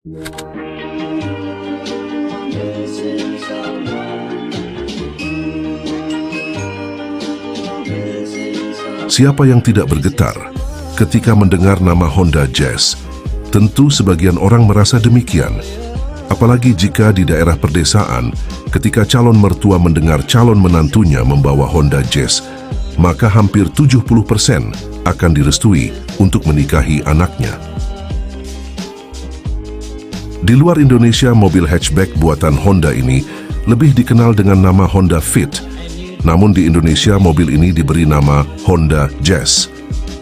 Siapa yang tidak bergetar ketika mendengar nama Honda Jazz? Tentu sebagian orang merasa demikian. Apalagi jika di daerah perdesaan, ketika calon mertua mendengar calon menantunya membawa Honda Jazz, maka hampir 70% akan direstui untuk menikahi anaknya. Di luar Indonesia, mobil hatchback buatan Honda ini lebih dikenal dengan nama Honda Fit. Namun di Indonesia, mobil ini diberi nama Honda Jazz,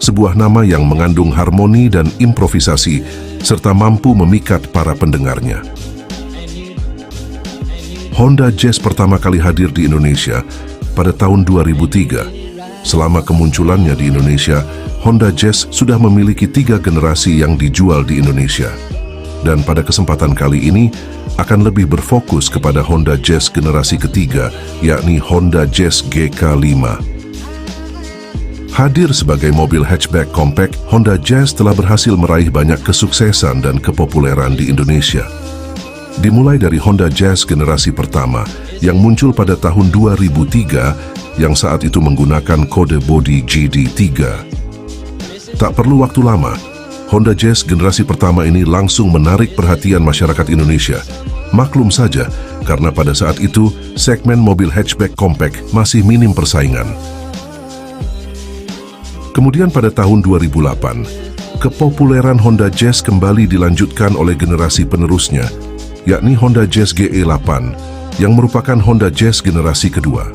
sebuah nama yang mengandung harmoni dan improvisasi, serta mampu memikat para pendengarnya. Honda Jazz pertama kali hadir di Indonesia pada tahun 2003. Selama kemunculannya di Indonesia, Honda Jazz sudah memiliki 3 generasi yang dijual di Indonesia. Dan pada kesempatan kali ini akan lebih berfokus kepada Honda Jazz generasi ketiga, yakni Honda Jazz GK5. Hadir sebagai mobil hatchback compact, Honda Jazz telah berhasil meraih banyak kesuksesan dan kepopuleran di Indonesia. Dimulai dari Honda Jazz generasi pertama yang muncul pada tahun 2003 yang saat itu menggunakan kode bodi GD3. Tak perlu waktu lama, Honda Jazz generasi pertama ini langsung menarik perhatian masyarakat Indonesia. Maklum saja, karena pada saat itu segmen mobil hatchback compact masih minim persaingan. Kemudian pada tahun 2008, kepopuleran Honda Jazz kembali dilanjutkan oleh generasi penerusnya, yakni Honda Jazz GE8, yang merupakan Honda Jazz generasi kedua.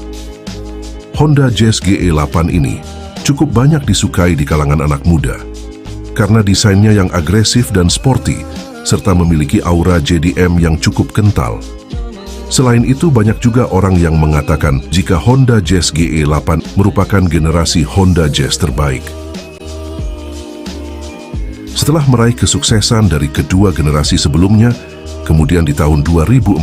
Honda Jazz GE8 ini cukup banyak disukai di kalangan anak muda, karena desainnya yang agresif dan sporty, serta memiliki aura JDM yang cukup kental. Selain itu, banyak juga orang yang mengatakan jika Honda Jazz GE8 merupakan generasi Honda Jazz terbaik. Setelah meraih kesuksesan dari kedua generasi sebelumnya, kemudian di tahun 2014,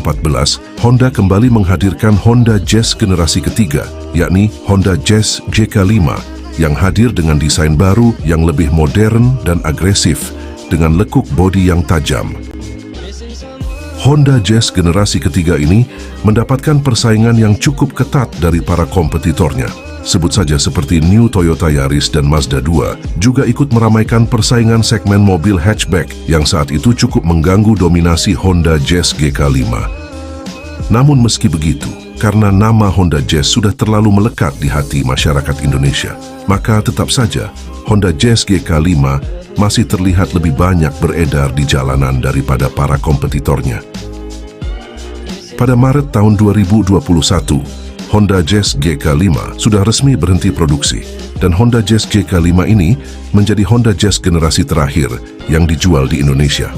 Honda kembali menghadirkan Honda Jazz generasi ketiga, yakni Honda Jazz GK5, yang hadir dengan desain baru yang lebih modern dan agresif, dengan lekuk bodi yang tajam. Honda Jazz generasi ketiga ini mendapatkan persaingan yang cukup ketat dari para kompetitornya. Sebut saja seperti New Toyota Yaris dan Mazda 2 juga ikut meramaikan persaingan segmen mobil hatchback yang saat itu cukup mengganggu dominasi Honda Jazz GK5. Namun meski begitu, karena nama Honda Jazz sudah terlalu melekat di hati masyarakat Indonesia, maka tetap saja Honda Jazz GK5 masih terlihat lebih banyak beredar di jalanan daripada para kompetitornya. Pada Maret tahun 2021, Honda Jazz GK5 sudah resmi berhenti produksi, dan Honda Jazz GK5 ini menjadi Honda Jazz generasi terakhir yang dijual di Indonesia.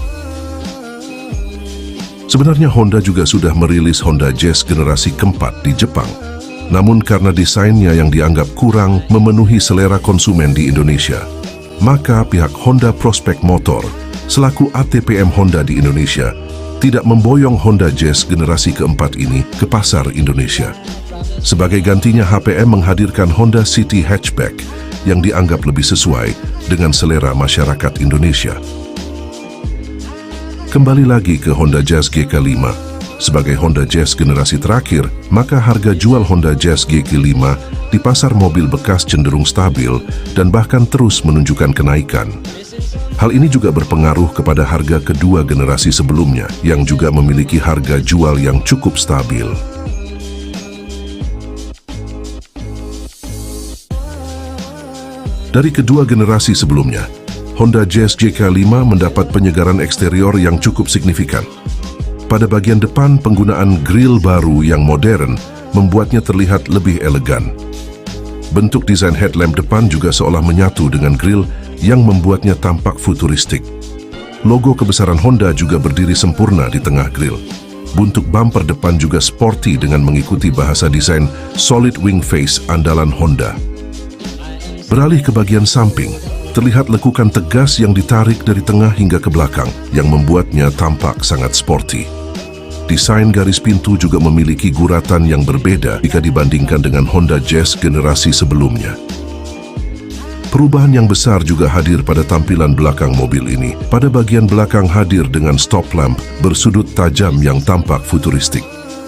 Sebenarnya Honda juga sudah merilis Honda Jazz generasi keempat di Jepang, namun karena desainnya yang dianggap kurang memenuhi selera konsumen di Indonesia, maka pihak Honda Prospect Motor selaku ATPM Honda di Indonesia tidak memboyong Honda Jazz generasi keempat ini ke pasar Indonesia. Sebagai gantinya, HPM menghadirkan Honda City Hatchback yang dianggap lebih sesuai dengan selera masyarakat Indonesia. Kembali lagi ke Honda Jazz GK5. Sebagai Honda Jazz generasi terakhir, maka harga jual Honda Jazz GK5 di pasar mobil bekas cenderung stabil dan bahkan terus menunjukkan kenaikan. Hal ini juga berpengaruh kepada harga kedua generasi sebelumnya yang juga memiliki harga jual yang cukup stabil. Dari kedua generasi sebelumnya, Honda Jazz GK5 mendapat penyegaran eksterior yang cukup signifikan. Pada bagian depan, penggunaan grill baru yang modern membuatnya terlihat lebih elegan. Bentuk desain headlamp depan juga seolah menyatu dengan grill yang membuatnya tampak futuristik. Logo kebesaran Honda juga berdiri sempurna di tengah grill. Buntut bumper depan juga sporty dengan mengikuti bahasa desain solid wing face andalan Honda. Beralih ke bagian samping, terlihat lekukan tegas yang ditarik dari tengah hingga ke belakang yang membuatnya tampak sangat sporty. Desain garis pintu juga memiliki guratan yang berbeda jika dibandingkan dengan Honda Jazz generasi sebelumnya. Perubahan yang besar juga hadir pada tampilan belakang mobil ini. Pada bagian belakang hadir dengan stop lamp bersudut tajam yang tampak futuristik.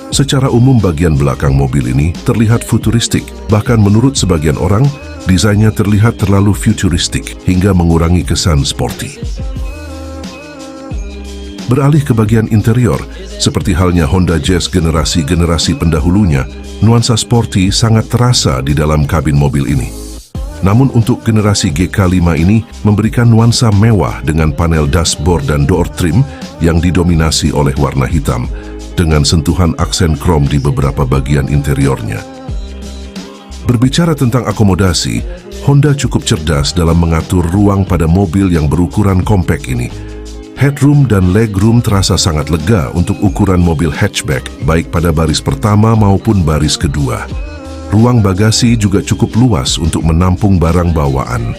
Secara umum bagian belakang mobil ini terlihat futuristik, bahkan menurut sebagian orang, desainnya terlihat terlalu futuristik hingga mengurangi kesan sporty. Beralih ke bagian interior, seperti halnya Honda Jazz generasi pendahulunya, nuansa sporty sangat terasa di dalam kabin mobil ini. Namun untuk generasi GK5 ini memberikan nuansa mewah dengan panel dashboard dan door trim yang didominasi oleh warna hitam, dengan sentuhan aksen krom di beberapa bagian interiornya. Berbicara tentang akomodasi, Honda cukup cerdas dalam mengatur ruang pada mobil yang berukuran kompak ini. Headroom dan legroom terasa sangat lega untuk ukuran mobil hatchback, baik pada baris pertama maupun baris kedua. Ruang bagasi juga cukup luas untuk menampung barang bawaan.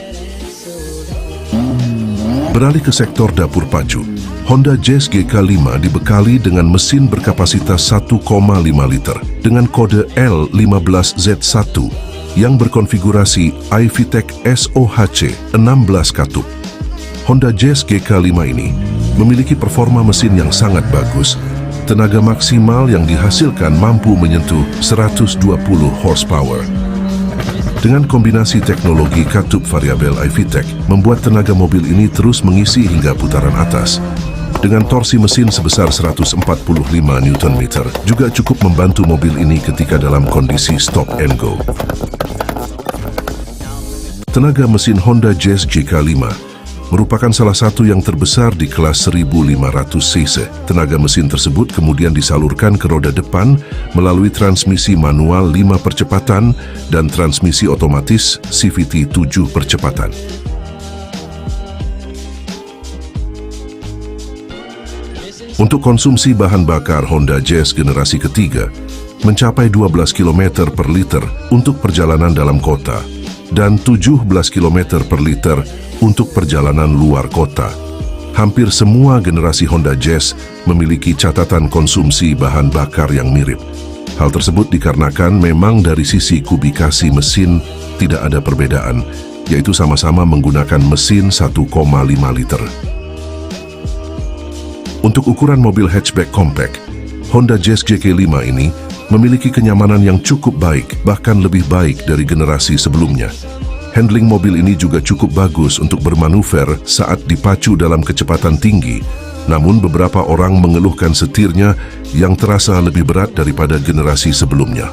Beralih ke sektor dapur pacu, Honda Jazz GK5 dibekali dengan mesin berkapasitas 1,5 liter dengan kode L15Z1 yang berkonfigurasi iVTEC SOHC 16 katup. Honda Jazz GK5 ini memiliki performa mesin yang sangat bagus. Tenaga maksimal yang dihasilkan mampu menyentuh 120 horsepower. Dengan kombinasi teknologi katup variabel iVTEC, membuat tenaga mobil ini terus mengisi hingga putaran atas. Dengan torsi mesin sebesar 145 Nm, juga cukup membantu mobil ini ketika dalam kondisi stop and go. Tenaga mesin Honda Jazz GK5 merupakan salah satu yang terbesar di kelas 1500 cc. Tenaga mesin tersebut kemudian disalurkan ke roda depan melalui transmisi manual 5 percepatan dan transmisi otomatis CVT 7 percepatan. Untuk konsumsi bahan bakar Honda Jazz generasi ketiga mencapai 12 km per liter untuk perjalanan dalam kota dan 17 km per liter untuk perjalanan luar kota. Hampir semua generasi Honda Jazz memiliki catatan konsumsi bahan bakar yang mirip. Hal tersebut dikarenakan memang dari sisi kubikasi mesin tidak ada perbedaan, yaitu sama-sama menggunakan mesin 1,5 liter. Untuk ukuran mobil hatchback compact, Honda Jazz GK5 ini memiliki kenyamanan yang cukup baik, bahkan lebih baik dari generasi sebelumnya. Handling mobil ini juga cukup bagus untuk bermanuver saat dipacu dalam kecepatan tinggi, namun beberapa orang mengeluhkan setirnya yang terasa lebih berat daripada generasi sebelumnya.